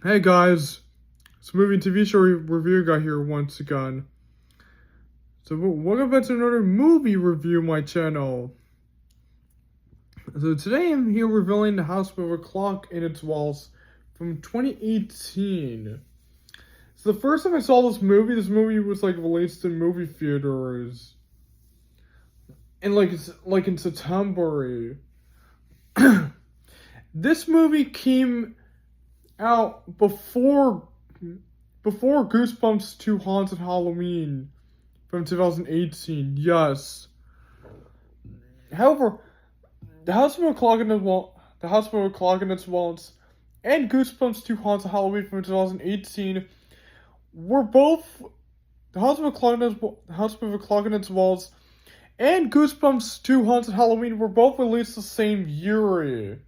Hey guys, it's a movie and TV show review guy here once again. So welcome back to another movie review on my channel. So today I'm here reviewing The House with a Clock in Its Walls from 2018. So the first time I saw this movie was released in movie theaters. And in September. This movie came out before Goosebumps 2 Haunted Halloween from 2018. Yes. However, The House with a Clock in Its Walls, and Goosebumps 2 Haunted Halloween from 2018 were both The House with a Clock in Its Walls and Goosebumps 2 Haunted Halloween were both released the same year.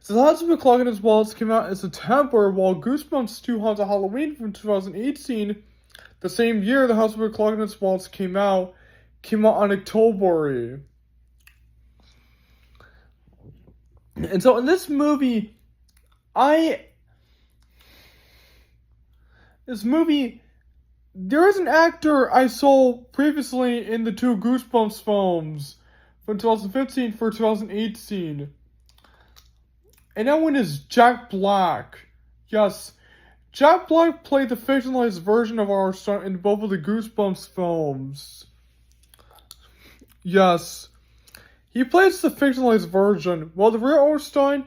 So The House with a Clock in Its Walls came out in September, while Goosebumps 2 Haunted Halloween from 2018, the same year The House with a Clock in Its Walls came out on October. And so in this movie, there is an actor I saw previously in the two Goosebumps films from 2015 for 2018. And that one is Jack Black. Yes, Jack Black played the fictionalized version of R. Stein in both of the Goosebumps films. Yes, he plays the fictionalized version, while the real R. Stein,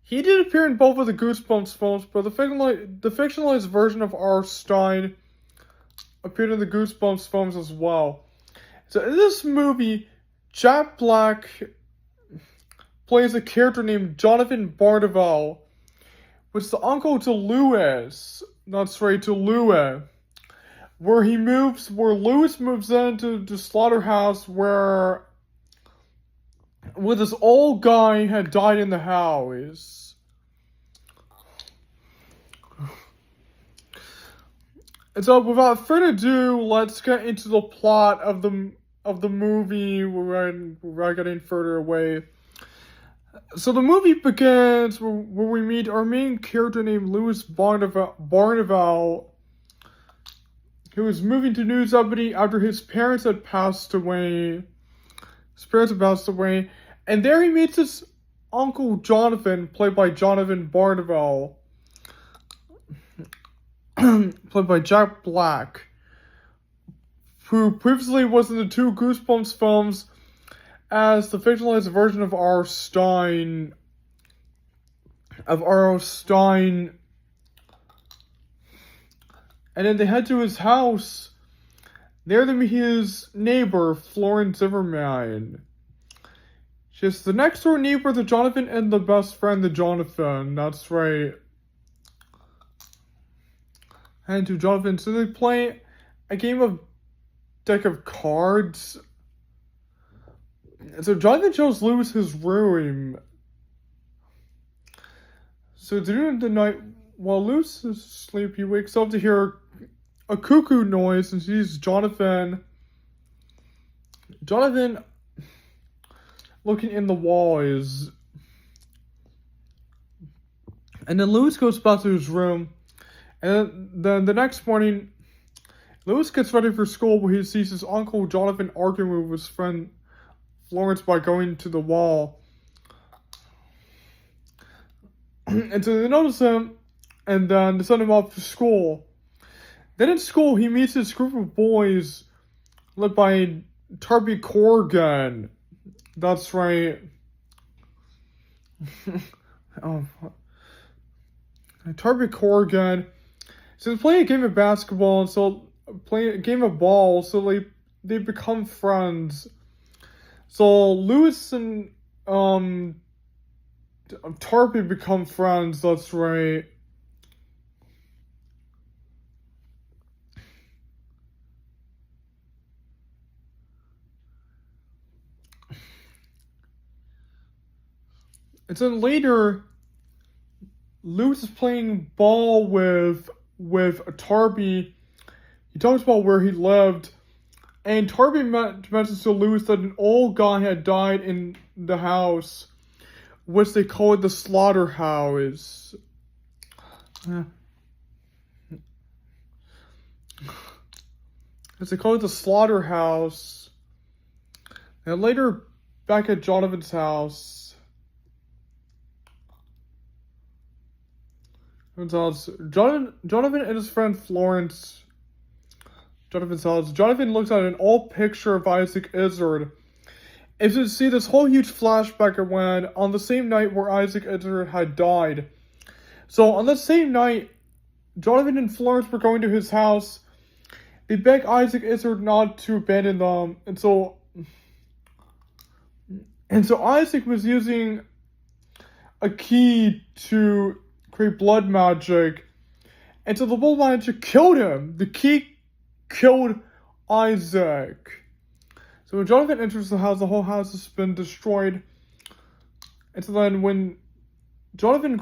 he did appear in both of the Goosebumps films, but the fictionalized version of R. Stein appeared in the Goosebumps films as well. So in this movie, Jack Black plays a character named Jonathan Barneveld, which is the uncle to Louis. That's right, to Louis. Where Louis moves into the slaughterhouse where this old guy had died in the house. And so without further ado, let's get into the plot of the movie without getting further away. So the movie begins where we meet our main character named Louis Barneveld, who is moving to New Zealand after his parents had passed away. And there he meets his uncle Jonathan, played by Jonathan Barneveld, played by Jack Black, who previously was in the two Goosebumps films as the fictionalized version of R. Stein. And then they head to his house. There they meet his neighbor, Florence Zimmerman. She's the next door neighbor to Jonathan and the best friend to Jonathan. That's right. And to Jonathan. So they play a game of deck of cards. So Jonathan shows Louis his room. So during the night, while Louis is asleep, he wakes up to hear a cuckoo noise and sees Jonathan looking in the walls. And then Louis goes back to his room. And then the next morning, Louis gets ready for school where he sees his uncle Jonathan arguing with his friend Florence by going to the wall. And so they notice him, and then they send him off to school. Then in school, he meets this group of boys led by Darby Corgan. That's right. Darby Corgan. So they play a game of basketball, and so play a game of ball, so they become friends. So Louis and Darby become friends, that's right. And then later, Louis is playing ball with Darby. He talks about where he lived. And Darby mentions to Louis that an old guy had died in the house. which they called the slaughterhouse. As they called it the slaughterhouse. And later, back at Jonathan's house, Jonathan and his friend Florence. Jonathan looks at an old picture of Isaac Izard. And you see this whole huge flashback of when, on the same night where Isaac Izard had died. So, on the same night, Jonathan and Florence were going to his house. They begged Isaac Izard not to abandon them. And so Isaac was using a key to create blood magic. And so the blood magic killed him. The key killed Isaac. So when Jonathan enters the house, the whole house has been destroyed. And so then when Jonathan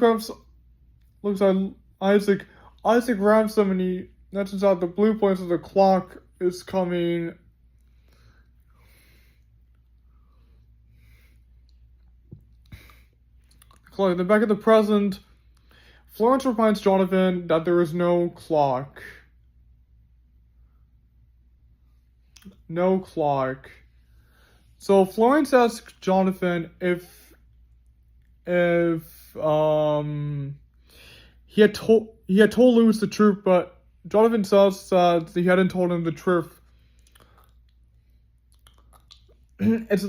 looks at Isaac grabs him and he mentions out the blue points of the clock is coming. Then back at the present, Florence reminds Jonathan that there is no clock. No clock. So Florence asks Jonathan if he had told Louis the truth, but Jonathan says that he hadn't told him the truth. And so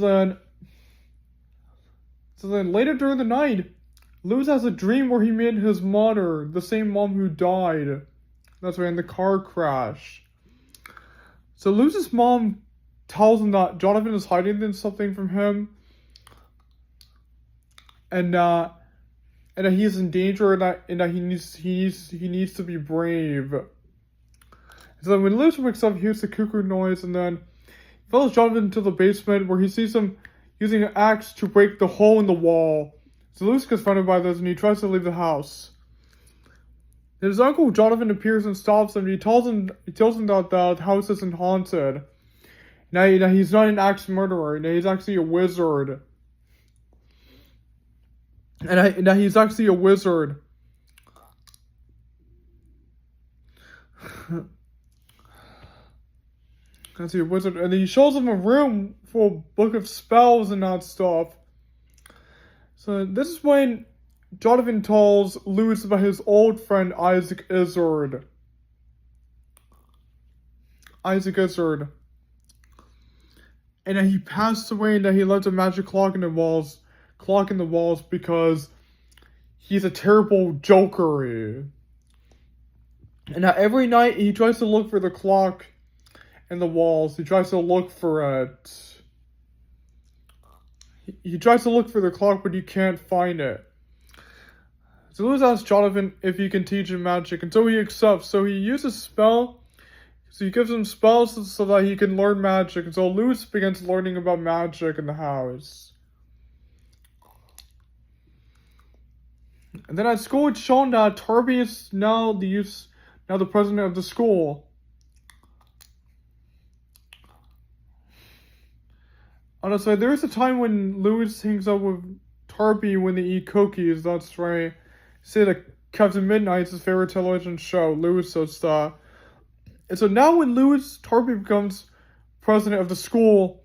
then later during the night, Louis has a dream where he met his mother, the same mom who died. That's right, in the car crash. So Louis's mom tells him that Jonathan is hiding something from him, and that he's in danger, and that he needs to be brave. So when Louis wakes up, he hears the cuckoo noise, and then follows Jonathan to the basement where he sees him using an axe to break the hole in the wall. So Louis is confronted by this, and he tries to leave the house. His uncle Jonathan appears and stops him. He tells him that the house isn't haunted. Now he's not an axe murderer. Now he's actually a wizard. And he's actually a wizard. That's a wizard. And he shows him a room full of book of spells and that stuff. So this is when Jonathan tells Louis about his old friend Isaac Izard. And that he passed away and that he left a magic clock in the walls because he's a terrible joker. And that every night he tries to look for the clock in the walls. He tries to look for it. He tries to look for the clock, but he can't find it. So Louis asks Jonathan if he can teach him magic, and so he accepts. So he uses spell. So he gives him spells so that he can learn magic. And so Louis begins learning about magic in the house. And then at school, it's shown that Tarby is now the president of the school. Honestly, there is a time when Louis hangs out with Tarby when they eat cookies. That's right. Say that Captain Midnight's his favorite television show. Louis says that. And so now when Tarby becomes president of the school,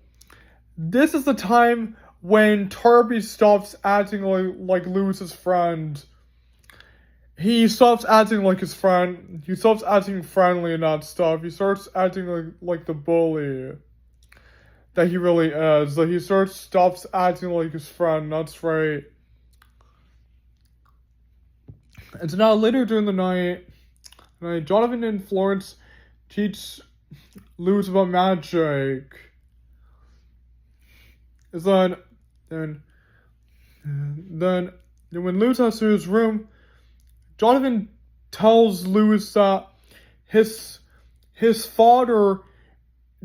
this is the time when Tarby stops acting like Louis's friend. He stops acting like his friend. He stops acting friendly and that stuff. He starts acting like the bully that he really is. Like he stops acting like his friend. That's right. And so now later during the night, Jonathan and Florence teach Louis about magic. And then when Louis has to his room, Jonathan tells Louis that his father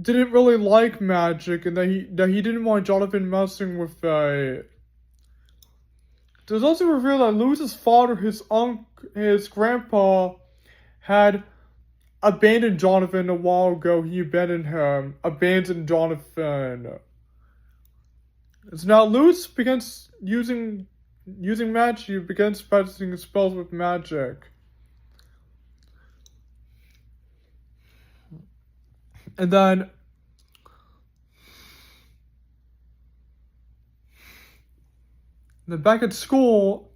didn't really like magic and that he didn't want Jonathan messing with it. There's also revealed that Louis's father, his grandpa, had abandoned Jonathan a while ago. He abandoned Jonathan. So now Louis begins using using magic, he begins practicing spells with magic. And then back at school,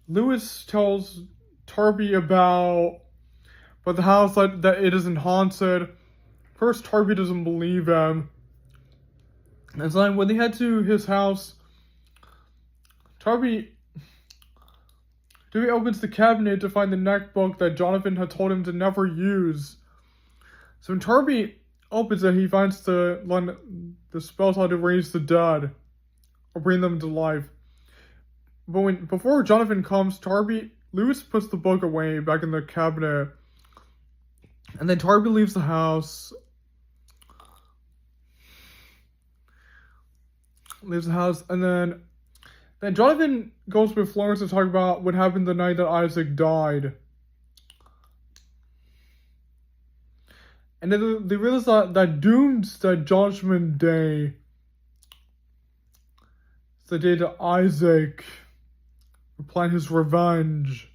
Lewis tells Tarby about the house that it isn't haunted. First, Tarby doesn't believe him. And then when they head to his house, Tarby opens the cabinet to find the netbook that Jonathan had told him to never use. So when Tarby opens it, he finds the spells how to raise the dead or bring them to life. But before Jonathan comes, Lewis puts the book away back in the cabinet. And then Tarby leaves the house. And then Jonathan goes with Florence to talk about what happened the night that Isaac died. And then they realize that Doomsday Judgment Day is the day that Isaac will plan his revenge.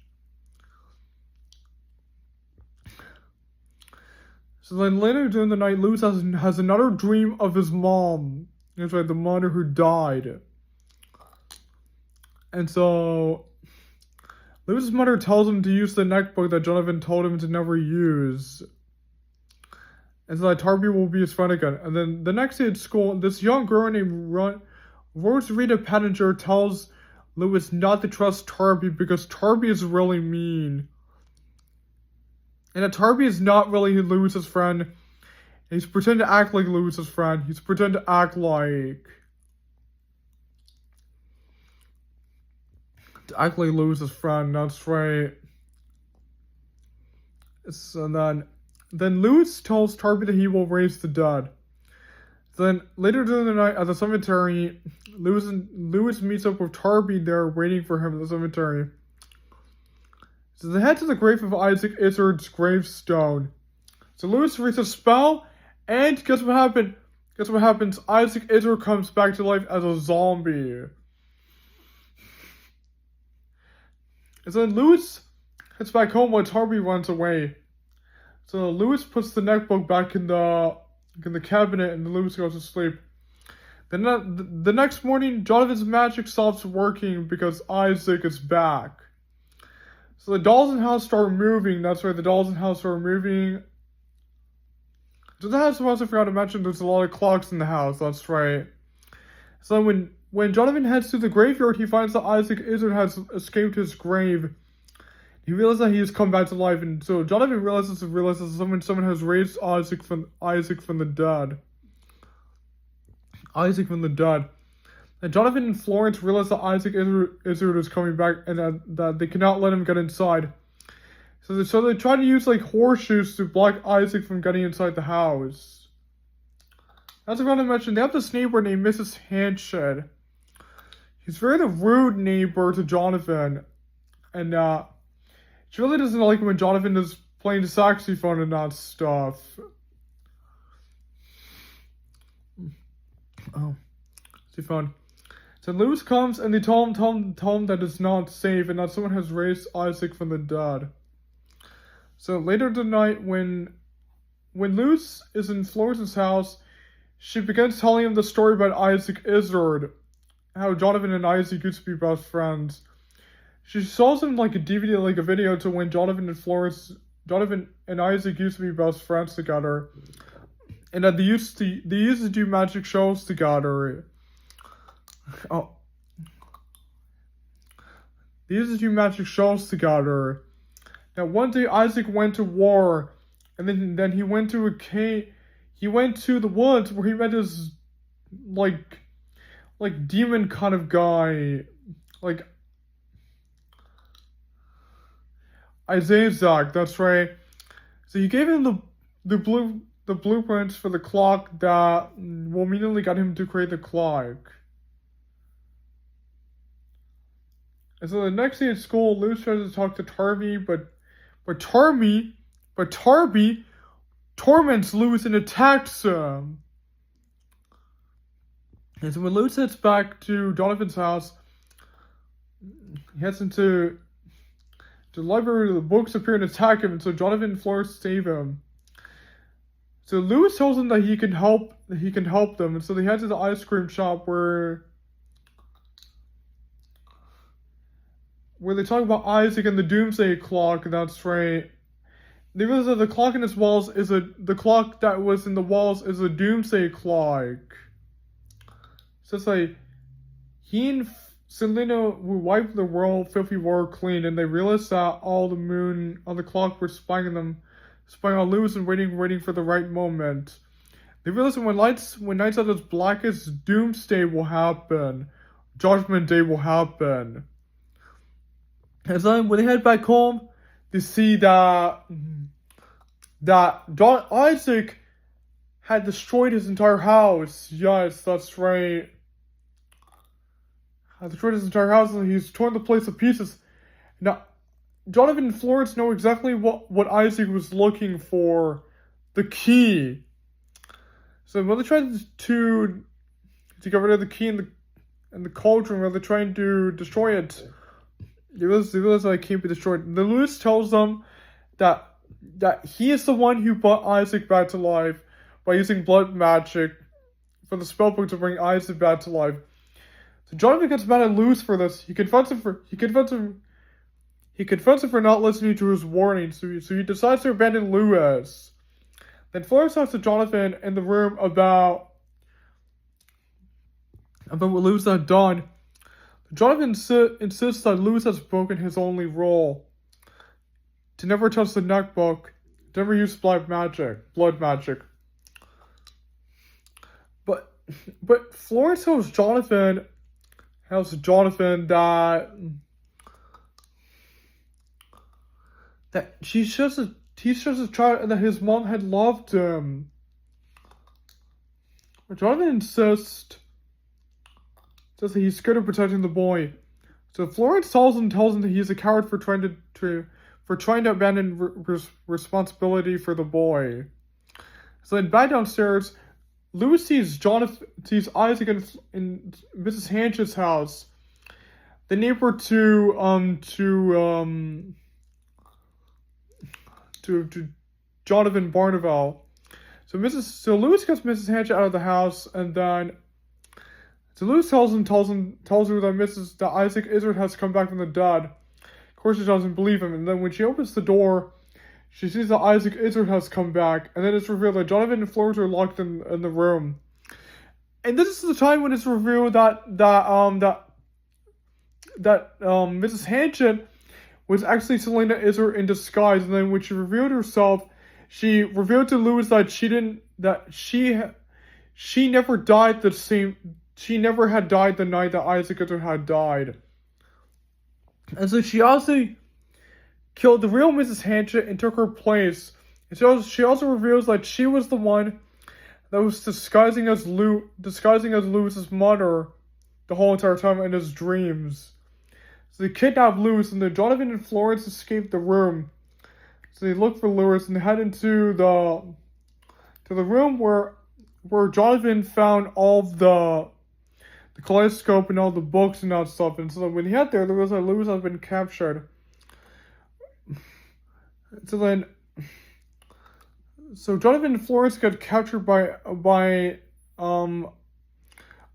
So then later during the night, Lewis has another dream of his mom. That's right, the mother who died. And so Lewis's mother tells him to use the netbook that Jonathan told him to never use. And so that Tarby will be his friend again. And then the next day at school, this young girl named Rose Rita Pettinger tells Lewis not to trust Tarby because Tarby is really mean. And that Tarby is not really Lewis's friend. He's pretending to act like Lewis's friend. He's pretending to act like Lewis's friend. That's right. So then Lewis tells Tarby that he will raise the dead. Then later during the night at the cemetery, Lewis meets up with Tarby there waiting for him at the cemetery. So they head to the grave of Isaac Izzard's gravestone. So Lewis reads a spell, and guess what happened? Guess what happens? Isaac Izzard comes back to life as a zombie. And then Lewis heads back home while Tarby runs away. So Lewis puts the netbook back in the cabinet, and Lewis goes to sleep. Then the next morning, Jonathan's magic stops working because Isaac is back. So the dolls in the house start moving. That's right, the dolls in the house start moving. So the house, I also forgot to mention, there's a lot of clocks in the house. That's right. So when Jonathan heads to the graveyard, he finds that Isaac Izzard has escaped his grave. He realizes that he has come back to life, and so Jonathan realizes someone has raised Isaac from the dead. Isaac from the dead. And Jonathan and Florence realize that Isaac Izzard is coming back, and that they cannot let him get inside. So they try to use like horseshoes to block Isaac from getting inside the house. As I forgot to mention, they have this neighbor named Mrs. Handshed. He's very the rude neighbor to Jonathan, and she really doesn't like when Jonathan is playing the saxophone and that stuff. Oh, saxophone. So Lewis comes and they tell him that it's not safe and that someone has raised Isaac from the dead. So later tonight, when Lewis is in Florence's house, she begins telling him the story about Isaac Izzard, how Jonathan and Isaac used to be best friends. She shows him like a DVD, like a video to when Jonathan and Isaac used to be best friends together, and that they used to do magic shows together. Oh, they used to do magic shows together. Now one day Isaac went to war, and then he went to a cave. He went to the woods where he met this like demon kind of guy, like Isaac, that's right. So he gave him the blueprints for the clock that will immediately get him to create the clock. And so the next day at school, Lewis tries to talk to Tarby, but Tarby torments Lewis and attacks him. And so when Lewis heads back to Jonathan's house, he heads into the library where the books appear and attack him, and so Jonathan and Florence save him. So Lewis tells him that he can help them, and so they head to the ice cream shop where they talk about Isaac and the Doomsday Clock. That's right. They realize that the clock in his walls is the clock that was in the walls is a Doomsday Clock. So it's like he and Selena would wipe the world filthy world clean, and they realized that all the moon on the clock were spying on Lewis and waiting for the right moment. They realize that when nights are as black as Doomsday will happen, Judgment Day will happen. And then when they head back home, they see that Isaac had destroyed his entire house. Yes, that's right. Had destroyed his entire house, and he's torn the place to pieces. Now, Jonathan and Florence know exactly what Isaac was looking for. The key. So when they tried to get rid of the key in the cauldron, when they're trying to destroy it, they realize that it can't be destroyed. The Lewis tells them that he is the one who brought Isaac back to life by using blood magic for the spellbook to bring Isaac back to life. So Jonathan gets mad at Lewis for this. He confronts him for not listening to his warning. So he decides to abandon Lewis. Then Florence talks to Jonathan in the room about what Lewis had done. Jonathan insists that Lewis has broken his only rule: to never touch the netbook, to never use blood magic. But Florence tells Jonathan that he's just a child and that his mom had loved him. But Jonathan insists that he's scared of protecting the boy. So Florence tells him that he's a coward for trying to abandon responsibility for the boy. So then back downstairs, Lewis sees Isaac in Mrs. Hanch's house, the neighbor to Jonathan Barneveld. So Lewis gets Mrs. Hanch out of the house, and then Lewis tells her that Isaac Izzard has come back from the dead. Of course, she doesn't believe him, and then when she opens the door, she sees that Isaac Izzard has come back, and then it's revealed that Jonathan and Florence are locked in the room. And this is the time when it's revealed that Mrs. Hanchin was actually Selena Izzard in disguise, and then when she revealed herself, she revealed to Lewis that she never died she never had died the night that Isaac Izzard had died. And so she also killed the real Mrs. Hanchin and took her place. And she also reveals that she was the one that was disguising as Lewis's mother the whole entire time in his dreams. So they kidnap Lewis, and then Jonathan and Florence escape the room. So they look for Lewis and they head into the room where Jonathan found all of the kaleidoscope and all the books and all that stuff. And so when he got there was like Lewis had been captured. So Jonathan and Florence got captured by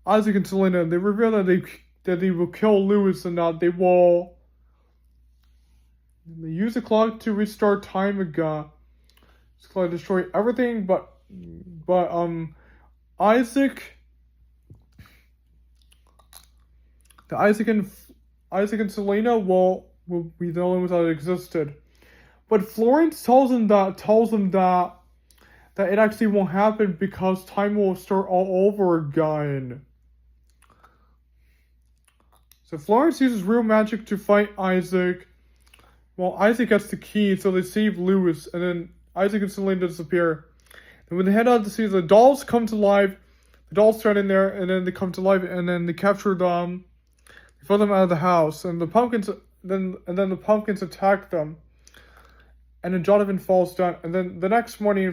Isaac and Selena. They reveal that they will kill Lewis, and that they use the clock to restart time again. It's going to destroy everything, but Isaac and Selena will be the only ones that existed. But Florence tells him that it actually won't happen because time will start all over again. So Florence uses real magic to fight Isaac, while Isaac gets the key, so they save Lewis, and then Isaac and Selena disappear. And when they head out to see the dolls come to life, the dolls turn in there, and then they come to life, and then they capture them, they throw them out of the house, and the pumpkins attack them. And then Jonathan falls down, and then the next morning in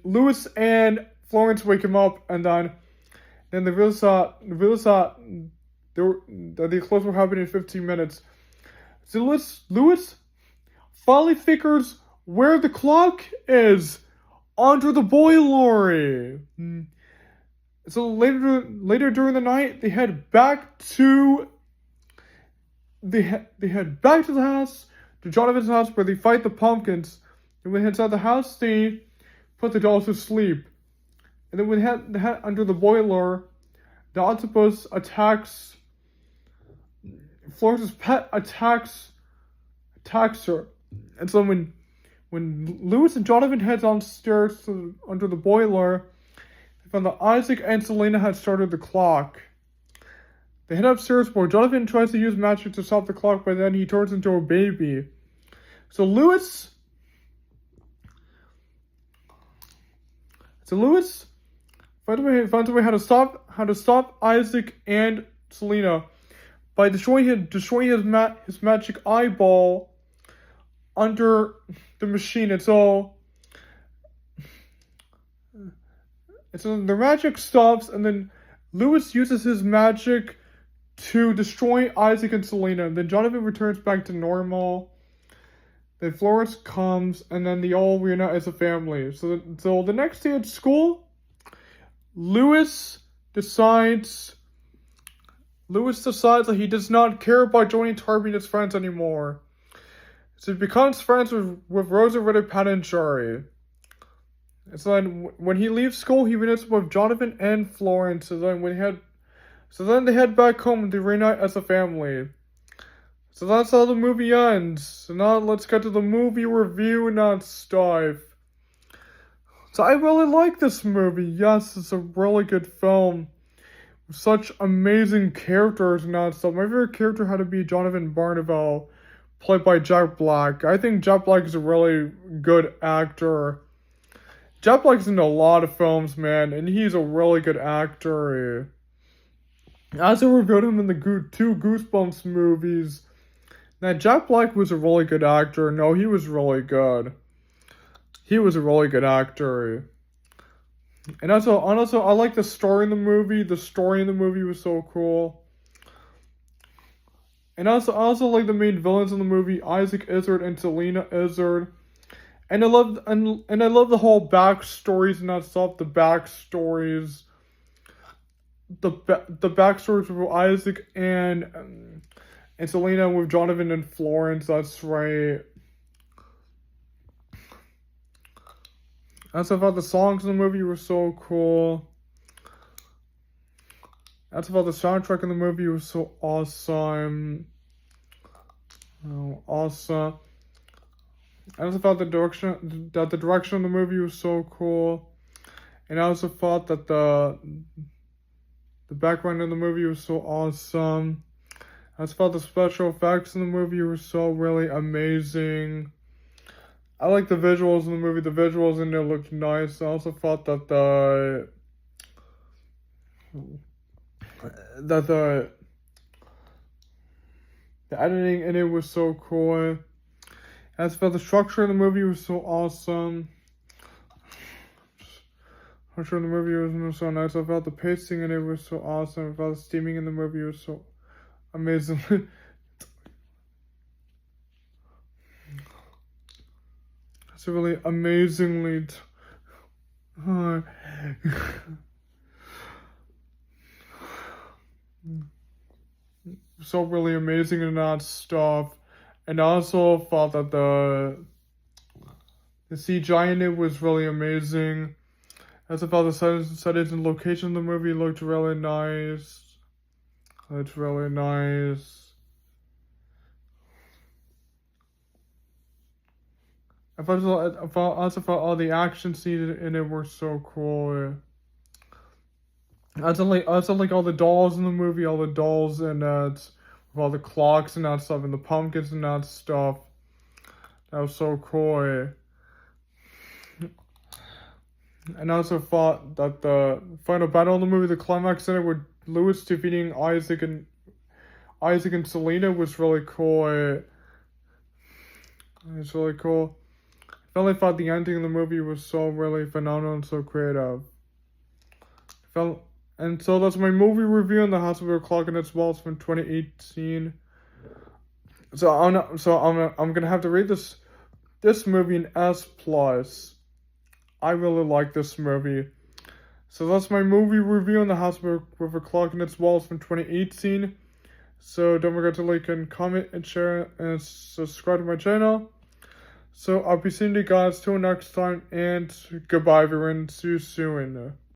Lewis and Florence wake him up, and then Then they realized that the eclipse will happen in 15 minutes. So Lewis finally figures where the clock is under the boiler. So later during the night, they head back to the house, to Jonathan's house, where they fight the pumpkins. And when they head inside the house, they put the dolls to sleep. And then when they head under the boiler, the octopus attacks. Florence's pet attacks her. And so when Lewis and Jonathan head downstairs under the boiler, they found that Isaac and Selena had started the clock. They head upstairs where Jonathan tries to use magic to stop the clock, but then he turns into a baby. So Lewis finds a way how to stop Isaac and Selena by destroying his magic eyeball under the machine. And so the magic stops, and then Lewis uses his magic to destroy Isaac and Selena. Then Jonathan returns back to normal. Then Florence comes, and then they all reunite as a family. So the next day at school, Lewis decides that he does not care about joining Darby and his friends anymore. So he becomes friends with Rosa, Ritter, Pat, and Shari. And so then when he leaves school, he reunites with Jonathan and Florence. So then they head back home and they reunite as a family. So that's how the movie ends. So now let's get to the movie review and not stuff. So I really like this movie. Yes, it's a really good film. With such amazing characters and that stuff. My favorite character had to be Jonathan Barneveld, played by Jack Black. I think Jack Black is a really good actor. Jack Black's in a lot of films, man, and he's a really good actor. As I reviewed him in the two Goosebumps movies, now Jack Black was a really good actor. No, he was really good. He was a really good actor. And also, I like the story in the movie. The story in the movie was so cool. And I also like the main villains in the movie, Isaac Izzard and Selena Izzard. And I love the whole backstories and that stuff. The backstories of Isaac and Selena with Jonathan and Florence. That's right. I also thought the songs in the movie were so cool. I also thought the soundtrack in the movie was so awesome. Oh, awesome. I also thought the direction of the movie was so cool. And I also thought that the background in the movie was so awesome. I also thought the special effects in the movie were so really amazing. I like the visuals in the movie. The visuals in there looked nice. I also thought that the editing in it was so cool. As for the structure of the movie was so awesome. The structure of the movie was so nice. I felt the pacing in it was so awesome. I felt the steaming in the movie was so amazing. It's really amazingly so really amazing in that stuff. And I also thought that the CGI in it was really amazing. I also thought the settings and location of the movie looked really nice. It's really nice. I also thought all the action scenes in it were so cool. I also like all the dolls in the movie, all the dolls and with all the clocks and that stuff, and the pumpkins and that stuff. That was so cool. And I also thought that the final battle in the movie, the climax in it, with Lewis defeating Isaac and Selena, was really cool. It's really cool. I really thought the ending of the movie was so really phenomenal and so creative. And so that's my movie review on The House with a Clock in Its Walls from 2018. I'm gonna have to rate this movie an S plus. I really like this movie. So that's my movie review on The House with a Clock in Its Walls from 2018. So don't forget to like and comment and share and subscribe to my channel. So I'll be seeing you guys till next time, and goodbye everyone. See you soon.